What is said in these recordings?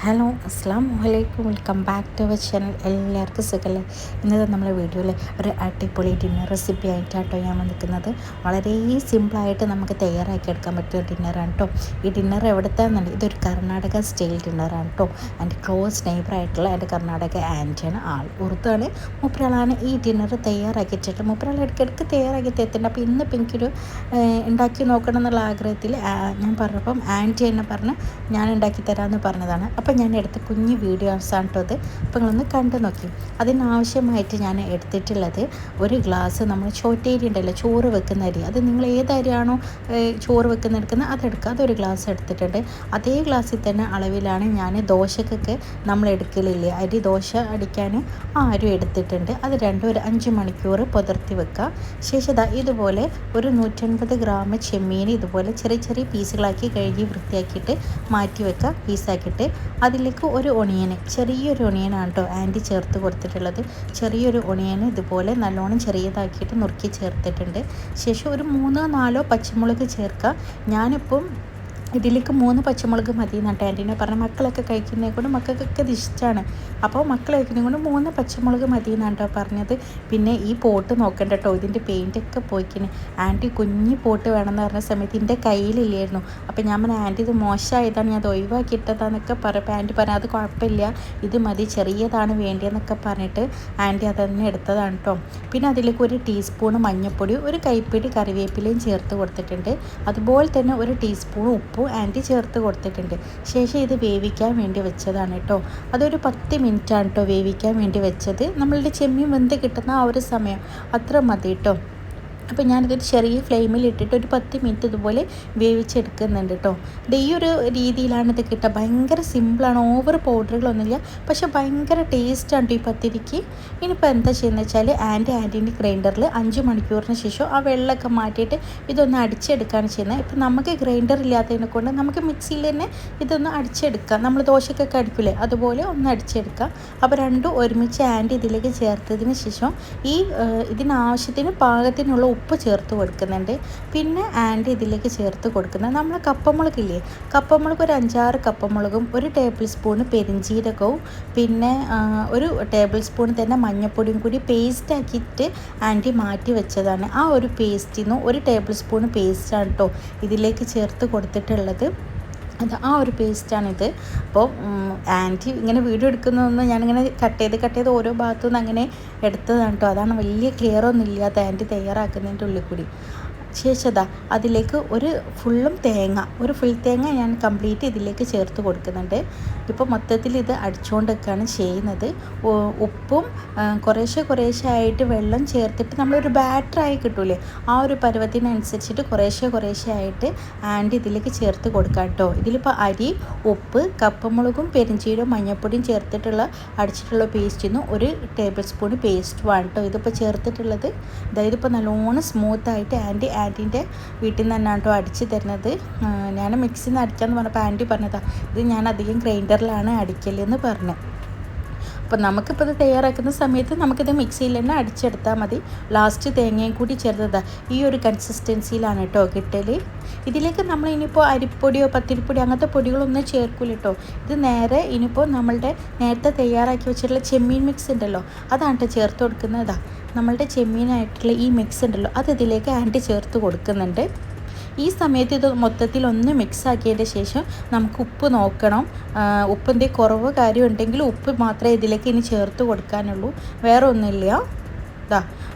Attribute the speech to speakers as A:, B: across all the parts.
A: Hello അസ്സാം വലൈക്കും, welcome back to our channel. എല്ലാവർക്കും സുഖമല്ലേ? ഇന്നത്തെ നമ്മളെ വീഡിയോയിൽ ഒരു അടിപൊളി ഡിന്നർ റെസിപ്പി ആയിട്ടാട്ടോ ഞാൻ വന്നിരിക്കുന്നത്. വളരെ സിമ്പിളായിട്ട് നമുക്ക് തയ്യാറാക്കി എടുക്കാൻ പറ്റിയ ഡിന്നറാണ് കേട്ടോ. ഈ ഡിന്നർ എവിടുത്തെന്നുണ്ട്, ഇതൊരു കർണാടക സ്റ്റൈൽ ഡിന്നറാണ് കേട്ടോ. എൻ്റെ ക്ലോസ് നെയ്ബറായിട്ടുള്ള എൻ്റെ കർണാടക ആൻറ്റിയാണ്, ആൾ ഉറുദാണ്. മൂപ്പരാളാണ് ഈ ഡിന്നർ തയ്യാറാക്കിയിട്ട് മൂപ്പരാൾ ഇടയ്ക്കിടയ്ക്ക് തയ്യാറാക്കി തരുന്നുണ്ട്. അപ്പോൾ ഇന്നിപ്പോൾ എനിക്കൊരു ഉണ്ടാക്കി നോക്കണം എന്നുള്ള ആഗ്രഹത്തിൽ ഞാൻ പറഞ്ഞപ്പം ആൻറ്റി എന്നെ പറഞ്ഞ് ഞാൻ ഉണ്ടാക്കി തരാമെന്ന് പറഞ്ഞതാണ്. അപ്പോൾ ഞാൻ എടുത്ത കുഞ്ഞ് വീഡിയോസാണ് കേട്ടോ അത്. അപ്പോൾ നിങ്ങളൊന്ന് കണ്ടു നോക്കി. അതിനാവശ്യമായിട്ട് ഞാൻ എടുത്തിട്ടുള്ളത് ഒരു ഗ്ലാസ് നമ്മൾ ചോറ്റേരി ഉണ്ടല്ലോ, ചോറ് വെക്കുന്ന അരി. അത് നിങ്ങൾ ഏത് അരിയാണോ ചോറ് എടുക്കുന്നത് അതെടുക്കുക. അതൊരു ഗ്ലാസ് എടുത്തിട്ടുണ്ട്. അതേ ഗ്ലാസ്സിൽ തന്നെ അളവിലാണ് ഞാൻ ദോശക്കൊക്കെ നമ്മൾ എടുക്കലില്ലേ, അരി ദോശ അടിക്കാൻ, ആ അരി എടുത്തിട്ടുണ്ട്. അത് രണ്ടും ഒരു 5 മണിക്കൂർ പുതിർത്തി വെക്കുക. ശേഷം ഇതുപോലെ ഒരു 150 ഗ്രാം ചെമ്മീൻ ഇതുപോലെ ചെറിയ ചെറിയ പീസുകളാക്കി കഴുകി വൃത്തിയാക്കിയിട്ട് മാറ്റി വെക്കുക, പീസാക്കിയിട്ട്. അതിലേക്ക് ഒരു ഒണിയൻ, ചെറിയൊരു ഒണിയനാണ് കേട്ടോ ആൻറ്റി ചേർത്ത് കൊടുത്തിട്ടുള്ളത്. ചെറിയൊരു ഒണിയൻ ഇതുപോലെ നല്ലോണം ചെറിയതാക്കിയിട്ട് നുറുക്കി ചേർത്തിട്ടുണ്ട്. ശേഷം ഒരു 3-4 പച്ചമുളക് ചേർക്കുക. ഞാനിപ്പം ഇതിലേക്ക് 3 പച്ചമുളക് മതി എന്നിട്ട് ആൻറ്റീനെ പറഞ്ഞ, മക്കളൊക്കെ കഴിക്കുന്നതിനെ കൊണ്ട് മക്കൾക്കൊക്കെ ഇത് ഇഷ്ടമാണ്. അപ്പോൾ മക്കൾ കഴിക്കുന്നതിനെ കൊണ്ട് 3 പച്ചമുളക് മതി എന്നാണ് കേട്ടോ പറഞ്ഞത്. പിന്നെ ഈ പോട്ട് നോക്കണ്ട കേട്ടോ, ഇതിൻ്റെ പെയിൻറ്റൊക്കെ പോയിക്കിന്. ആൻറ്റി കുഞ്ഞ് പോട്ട് വേണമെന്ന് പറഞ്ഞ സമയത്ത് എൻ്റെ കയ്യിലില്ലായിരുന്നു. അപ്പോൾ ഞാൻ പറഞ്ഞ, ആൻറ്റി ഇത് മോശമായതാണ്, ഞാൻ അത് ഒഴിവാക്കിയിട്ടതാന്നൊക്കെ പറഞ്ഞപ്പോൾ ആൻറ്റി പറഞ്ഞാൽ അത് കുഴപ്പമില്ല, ഇത് മതി, ചെറിയതാണ് വേണ്ടിയെന്നൊക്കെ പറഞ്ഞിട്ട് ആൻറ്റി അതന്നെ എടുത്തതാണ് കേട്ടോ. പിന്നെ അതിലേക്ക് ഒരു ടീസ്പൂൺ മഞ്ഞൾപ്പൊടി, ഒരു കൈപ്പിടി കറിവേപ്പിലയും ചേർത്ത് കൊടുത്തിട്ടുണ്ട്. അതുപോലെ തന്നെ ഒരു ടീസ്പൂൺ ഉപ്പ് ആൻറ്റി ചേർത്ത് കൊടുത്തിട്ടുണ്ട്. ശേഷം ഇത് വേവിക്കാൻ വേണ്ടി വെച്ചതാണ് കേട്ടോ. അതൊരു 10 മിനിറ്റാണ് കേട്ടോ വേവിക്കാൻ വേണ്ടി വെച്ചത്. നമ്മളുടെ ചെമ്മീൻ വെന്ത് കിട്ടുന്ന ആ ഒരു സമയം അത്ര മതി കേട്ടോ. അപ്പോൾ ഞാനിതൊരു ചെറിയ ഫ്ലെയിമിൽ ഇട്ടിട്ട് ഒരു 10 മിനിറ്റ് ഇതുപോലെ വേവിച്ചെടുക്കുന്നുണ്ട് കേട്ടോ. ഈ ഒരു രീതിയിലാണ് ഇത് കിട്ടുക. ഭയങ്കര സിമ്പിളാണ്, ഓവർ പൗഡറുകളൊന്നുമില്ല, പക്ഷെ ഭയങ്കര ടേസ്റ്റാണ് ഈ പത്തിരിക്ക്. ഇനിയിപ്പോൾ എന്താ ചെയ്യുന്നത് വെച്ചാൽ ആൻറ്റീൻ്റെ ഗ്രൈൻഡറിൽ 5 മണിക്കൂറിന് ശേഷം ആ വെള്ളമൊക്കെ മാറ്റിയിട്ട് ഇതൊന്ന് അടിച്ചെടുക്കുകയാണ് ചെയ്യുന്നത്. ഇപ്പം നമുക്ക് ഗ്രൈൻഡർ ഇല്ലാത്തതിനെ കൊണ്ട് നമുക്ക് മിക്സിയിൽ തന്നെ ഇതൊന്ന് അടിച്ചെടുക്കാം. നമ്മൾ ദോശക്കൊക്കെ അടിക്കില്ലേ, അതുപോലെ ഒന്ന് അടിച്ചെടുക്കാം. അപ്പോൾ രണ്ടും ഒരുമിച്ച് ആൻറ്റി ഇതിലേക്ക് ചേർത്തതിന് ശേഷം ഈ ഇതിനാവശ്യത്തിന് പാകത്തിനുള്ള ഉപ്പ് ചേർത്ത് കൊടുക്കുന്നുണ്ട്. പിന്നെ ആൻറ്റി ഇതിലേക്ക് ചേർത്ത് കൊടുക്കുന്നത് നമ്മൾ കപ്പമുളകില്ലേ, കപ്പമുളക് ഒരു 5-6 കപ്പമുളകും, ഒരു ടേബിൾ സ്പൂൺ പെരിഞ്ചീരകവും, പിന്നെ ഒരു ടേബിൾ സ്പൂൺ തന്നെ മഞ്ഞൾപ്പൊടിയും കൂടി പേസ്റ്റ് ആക്കിയിട്ട് ആൻറ്റി മാറ്റി വെച്ചതാണ്. ആ ഒരു പേസ്റ്റിൽ നിന്ന് ഒരു ടേബിൾ സ്പൂൺ പേസ്റ്റാണ് കേട്ടോ ഇതിലേക്ക് ചേർത്ത് കൊടുത്തിട്ടുള്ളത്. ആ ഒരു പേസ്റ്റാണിത്. അപ്പോൾ ആൻറ്റി ഇങ്ങനെ വീഡിയോ എടുക്കുന്നതൊന്നും ഞാനിങ്ങനെ കട്ട് ചെയ്ത് ഓരോ ഭാഗത്തു നിന്ന് അങ്ങനെ എടുത്തതാണ് കേട്ടോ. അതാണ് വലിയ ക്ലിയർ ഒന്നും ഇല്ലാത്ത ആൻറ്റി തയ്യാറാക്കുന്നതിൻ്റെ ഉള്ളിൽ കൂടി. ശേഷം അതിലേക്ക് ഒരു ഫുൾ തേങ്ങ ഞാൻ കംപ്ലീറ്റ് ഇതിലേക്ക് ചേർത്ത് കൊടുക്കുന്നുണ്ട്. ഇപ്പോൾ മൊത്തത്തിൽ ഇത് അടിച്ചുകൊണ്ടൊക്കെയാണ് ചെയ്യുന്നത്. ഉപ്പും കുറേശ്ശെ ആയിട്ട് വെള്ളം ചേർത്തിട്ട് നമ്മളൊരു ബാറ്ററായി കിട്ടൂലേ, ആ ഒരു പരുവത്തിനനുസരിച്ചിട്ട് കുറേശ്ശെ ആയിട്ട് ആൻറ്റി ഇതിലേക്ക് ചേർത്ത് കൊടുക്കാം കേട്ടോ. ഇതിലിപ്പോൾ അരി, ഉപ്പ്, കപ്പമുളകും പെരിഞ്ചീരവും മഞ്ഞൾപ്പൊടിയും ചേർത്തിട്ടുള്ള അടിച്ചിട്ടുള്ള പേസ്റ്റിൽ നിന്ന് ഒരു ടേബിൾ സ്പൂൺ പേസ്റ്റുമാണ് കേട്ടോ ഇതിപ്പോൾ ചേർത്തിട്ടുള്ളത്. അതായത് ഇപ്പോൾ നല്ലോണം സ്മൂത്തായിട്ട് ആൻറ്റീൻ്റെ വീട്ടിൽ നിന്ന് തന്നെയാണ് കേട്ടോ അടിച്ച് തരുന്നത്. ഞാൻ മിക്സിയിൽ നിന്ന് അടിക്കാമെന്ന് പറഞ്ഞപ്പോൾ ആൻറ്റി പറഞ്ഞതാണ്, ഇത് ഞാൻ അധികം ഗ്രൈൻഡറിലാണ് അടിക്കലെന്ന് പറഞ്ഞു. അപ്പോൾ നമുക്കിപ്പോൾ ഇത് തയ്യാറാക്കുന്ന സമയത്ത് നമുക്കിത് മിക്സിയിൽ തന്നെ അടിച്ചെടുത്താൽ മതി. ലാസ്റ്റ് തേങ്ങയും കൂടി ചേർത്തതാണ് ഈ ഒരു കൺസിസ്റ്റൻസിയിലാണ് കേട്ടോ കിട്ടൽ. ഇതിലേക്ക് നമ്മൾ ഇനിയിപ്പോൾ അരിപ്പൊടിയോ പത്തിരിപ്പൊടിയോ അങ്ങനത്തെ പൊടികളൊന്നും ചേർക്കില്ല കേട്ടോ. ഇത് നേരെ ഇനിയിപ്പോൾ നമ്മളുടെ നേരത്തെ തയ്യാറാക്കി വെച്ചിട്ടുള്ള ചെമ്മീൻ മിക്സ് ഉണ്ടല്ലോ, അതാണ് കേട്ടോ ചേർത്ത് കൊടുക്കുന്നതാണ്. നമ്മളുടെ ചെമ്മീനായിട്ടുള്ള ഈ മിക്സ് ഉണ്ടല്ലോ, അത് ഇതിലേക്ക് ആൻറ്റി ചേർത്ത് കൊടുക്കുന്നുണ്ട്. ഈ സമയത്ത് ഇത് മൊത്തത്തിൽ ഒന്ന് മിക്സ് ആക്കിയതിൻ്റെ ശേഷം നമുക്ക് ഉപ്പ് നോക്കണം. ഉപ്പിൻ്റെ കുറവ് കാര്യം ഉണ്ടെങ്കിൽ ഉപ്പ് മാത്രമേ ഇതിലേക്ക് ഇനി ചേർത്ത് കൊടുക്കാനുള്ളൂ, വേറെ ഒന്നുമില്ല.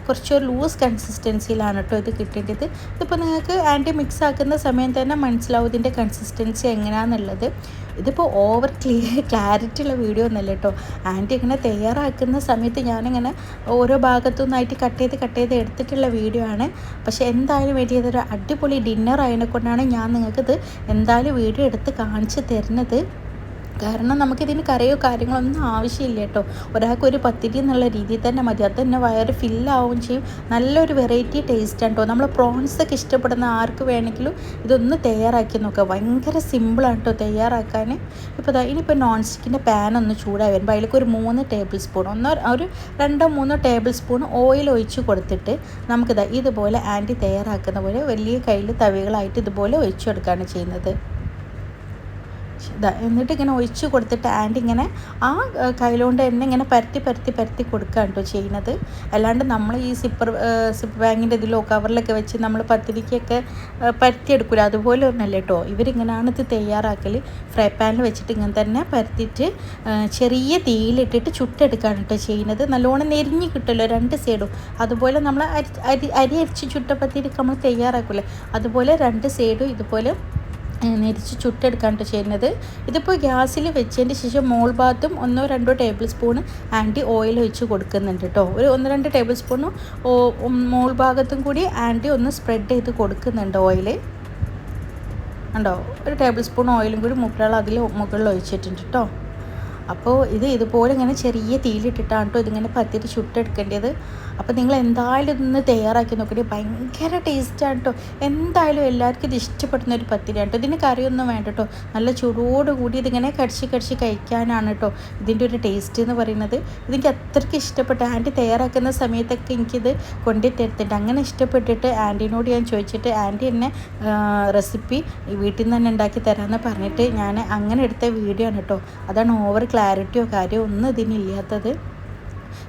A: കുറച്ചൊരു ലൂസ് കൺസിസ്റ്റൻസിയിലാണ് കേട്ടോ ഇത് കിട്ടേണ്ടത്. ഇതിപ്പോൾ നിങ്ങൾക്ക് ആൻറ്റി മിക്സ് ആക്കുന്ന സമയം തന്നെ മനസ്സിലാവും ഇതിൻ്റെ കൺസിസ്റ്റൻസി എങ്ങനെയാണെന്നുള്ളത്. ഇതിപ്പോൾ ഓവർ ക്ലാരിറ്റി ഉള്ള വീഡിയോ ഒന്നുമല്ല കേട്ടോ. ആൻറ്റി ഇങ്ങനെ തയ്യാറാക്കുന്ന സമയത്ത് ഞാനിങ്ങനെ ഓരോ ഭാഗത്തു നിന്നായിട്ട് കട്ട് ചെയ്ത് എടുത്തിട്ടുള്ള വീഡിയോ ആണ്. പക്ഷേ എന്തായാലും വേണ്ടി ഇതൊരു അടിപൊളി ഡിന്നർ ആയതിനെക്കൊണ്ടാണ് ഞാൻ നിങ്ങൾക്കിത് എന്തായാലും വീഡിയോ എടുത്ത് കാണിച്ച് തരുന്നത്. കാരണം നമുക്കിതിന് കറിയോ കാര്യങ്ങളൊന്നും ആവശ്യമില്ല കേട്ടോ. ഒരാൾക്ക് ഒരു പത്തിരി എന്നുള്ള രീതിയിൽ തന്നെ മതി, അത് തന്നെ വയറ് ഫില്ലാവുകയും ചെയ്യും. നല്ലൊരു വെറൈറ്റി ടേസ്റ്റാണ് കേട്ടോ. നമ്മൾ പ്രോൺസൊക്കെ ഇഷ്ടപ്പെടുന്ന ആർക്ക് വേണമെങ്കിലും ഇതൊന്ന് തയ്യാറാക്കി നോക്കുക. ഭയങ്കര സിമ്പിളാണ് കേട്ടോ തയ്യാറാക്കാൻ. ഇപ്പോൾ ഇനിയിപ്പോൾ നോൺ സ്റ്റിക്കിൻ്റെ പാൻ ഒന്ന് ചൂടായി വരുമ്പോൾ അതിലേക്ക് ഒരു 3 ടേബിൾ സ്പൂൺ ഒരു 2-3 ടേബിൾ സ്പൂൺ ഓയിൽ ഒഴിച്ച് കൊടുത്തിട്ട് നമുക്കിത് ഇതുപോലെ ആൻറ്റി തയ്യാറാക്കുന്ന പോലെ വലിയ കയ്യിൽ തവികളായിട്ട് ഇതുപോലെ ഒഴിച്ചു കൊടുക്കുകയാണ് ചെയ്യുന്നത്. എന്നിട്ട് ഇങ്ങനെ ഒഴിച്ച് കൊടുത്തിട്ട് ആൻറ്റി ഇങ്ങനെ ആ കയ്യിലുകൊണ്ട് തന്നെ ഇങ്ങനെ പരത്തി പരത്തി പരത്തി കൊടുക്കുകയാണ് കേട്ടോ ചെയ്യുന്നത്. അല്ലാണ്ട് നമ്മൾ ഈ സിപ്പർ ബാങ്കിൻ്റെ ഇതിലോ കവറിലൊക്കെ വെച്ച് നമ്മൾ പത്തിരിക്കൊക്കെ പരത്തിയെടുക്കില്ല, അതുപോലെ ഒന്നല്ല കേട്ടോ. ഇവരിങ്ങനെയാണ് ഇത് തയ്യാറാക്കൽ. ഫ്രൈ പാനിൽ വെച്ചിട്ട് ഇങ്ങനെ തന്നെ പരത്തിയിട്ട് ചെറിയ തീയിലിട്ടിട്ട് ചുട്ടെടുക്കുകയാണ് കേട്ടോ ചെയ്യുന്നത്. നല്ലോണം നെരിഞ്ഞ് കിട്ടുമല്ലോ രണ്ട് സൈഡും. അതുപോലെ നമ്മൾ അരി അരിച്ച് ചുട്ട പത്തിരിക്ക് നമ്മൾ തയ്യാറാക്കില്ലേ, അതുപോലെ രണ്ട് സൈഡും ഇതുപോലെ നെരിച്ച് ചുട്ടെടുക്കാണ്ട് ചെയ്യുന്നത്. ഇതിപ്പോൾ ഗ്യാസിൽ വെച്ചതിന് ശേഷം മോൾ ഭാഗത്തും 1-2 ടേബിൾ സ്പൂൺ ആൻറ്റി ഓയിൽ ഒഴിച്ച് കൊടുക്കുന്നുണ്ട് കേട്ടോ. ഒരു 1-2 ടേബിൾ സ്പൂണും മോൾ ഭാഗത്തും കൂടി ആൻറ്റി ഒന്ന് സ്പ്രെഡ് ചെയ്ത് കൊടുക്കുന്നുണ്ട് ഓയിൽ. ഉണ്ടോ, ഒരു ടേബിൾ സ്പൂൺ ഓയിലും കൂടി അതിൽ മുകളിൽ ഒഴിച്ചിട്ടുണ്ട് കേട്ടോ. അപ്പോൾ ഇതുപോലെ ഇങ്ങനെ ചെറിയ തീയിലിട്ടിട്ടാണ് കേട്ടോ ഇതിങ്ങനെ പത്തിരി ചുട്ടെടുക്കേണ്ടത്. അപ്പോൾ നിങ്ങൾ എന്തായാലും ഇതൊന്ന് തയ്യാറാക്കി നോക്കിയിട്ട് ഭയങ്കര ടേസ്റ്റാണ് കേട്ടോ. എന്തായാലും എല്ലാവർക്കും ഇത് ഇഷ്ടപ്പെടുന്ന ഒരു പത്തിരിയാണ് കേട്ടോ. ഇതിന് കറിയൊന്നും വേണ്ട കേട്ടോ, നല്ല ചൂടോടുകൂടി ഇതിങ്ങനെ കടിച്ച് കഴിക്കാനാണ് കേട്ടോ ഇതിൻ്റെ ഒരു ടേസ്റ്റ് എന്ന് പറയുന്നത്. ഇതെനിക്ക് അത്രയ്ക്ക് ഇഷ്ടപ്പെട്ടു. ആൻറ്റി തയ്യാറാക്കുന്ന സമയത്തൊക്കെ എനിക്കിത് കൊണ്ടുതരുത്തിട്ട് അങ്ങനെ ഇഷ്ടപ്പെട്ടിട്ട് ആൻറ്റീനോട് ഞാൻ ചോദിച്ചിട്ട് ആൻറ്റി എന്നെ റെസിപ്പി വീട്ടിൽ നിന്ന് തന്നെ ഉണ്ടാക്കി തരാമെന്ന് പറഞ്ഞിട്ട് ഞാൻ അങ്ങനെ എടുത്ത വീഡിയോ ആണ് കേട്ടോ. അതാണ് ഓവർ ക്ലാരിറ്റിയോ കാര്യമോ ഒന്നും ഇതിനില്ലാത്തത്.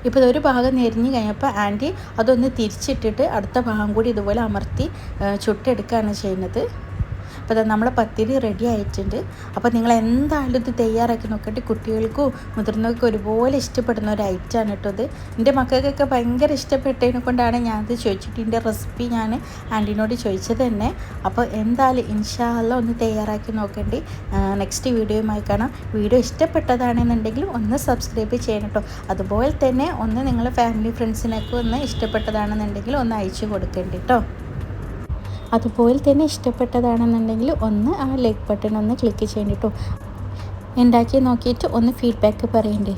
A: ഇപ്പോൾ ഇതൊരു ഭാഗം നെരിഞ്ഞ് കഴിഞ്ഞപ്പോൾ ആൻറ്റി അതൊന്ന് തിരിച്ചിട്ടിട്ട് അടുത്ത ഭാഗം കൂടി ഇതുപോലെ അമർത്തി ചുട്ടെടുക്കുകയാണ് ചെയ്യുന്നത്. അപ്പോൾ നമ്മളെ പത്തിരി റെഡി ആയിട്ടുണ്ട്. അപ്പോൾ നിങ്ങൾ എന്തായാലും ഇത് തയ്യാറാക്കി നോക്കിയിട്ട് കുട്ടികൾക്കും മുതിർന്നവർക്കും ഒരുപോലെ ഇഷ്ടപ്പെടുന്ന ഒരു ഐറ്റമാണ് കേട്ടോ ഇത്. എൻ്റെ മക്കൾക്കൊക്കെ ഭയങ്കര ഇഷ്ടപ്പെട്ടതിനെ കൊണ്ടാണ് ഞാനത് ചോദിച്ചിട്ട് ഇതിൻ്റെ റെസിപ്പി ഞാൻ ആൻറ്റിനോട് ചോദിച്ചത് തന്നെ. അപ്പോൾ എന്തായാലും ഇൻഷാ അല്ലാഹ് ഒന്ന് തയ്യാറാക്കി നോക്കേണ്ടി. നെക്സ്റ്റ് വീഡിയോയുമായി കാണാം. വീഡിയോ ഇഷ്ടപ്പെട്ടതാണെന്നുണ്ടെങ്കിൽ ഒന്ന് സബ്സ്ക്രൈബ് ചെയ്യണം കേട്ടോ. അതുപോലെ തന്നെ ഒന്ന് നിങ്ങളുടെ ഫാമിലി ഫ്രണ്ട്സിനൊക്കെ ഒന്ന് ഇഷ്ടപ്പെട്ടതാണെന്നുണ്ടെങ്കിൽ ഒന്ന് അയച്ചു കൊടുക്കേണ്ടി കേട്ടോ. അതുപോലെ തന്നെ ഇഷ്ടപ്പെട്ടതാണെന്നുണ്ടെങ്കിൽ ഒന്ന് ആ ലൈക്ക് ബട്ടൺ ഒന്ന് ക്ലിക്ക് ചെയ്യണം കേട്ടോ. ഉണ്ടാക്കി നോക്കിയിട്ട് ഒന്ന് ഫീഡ്ബാക്ക് പറയണ്ടേ.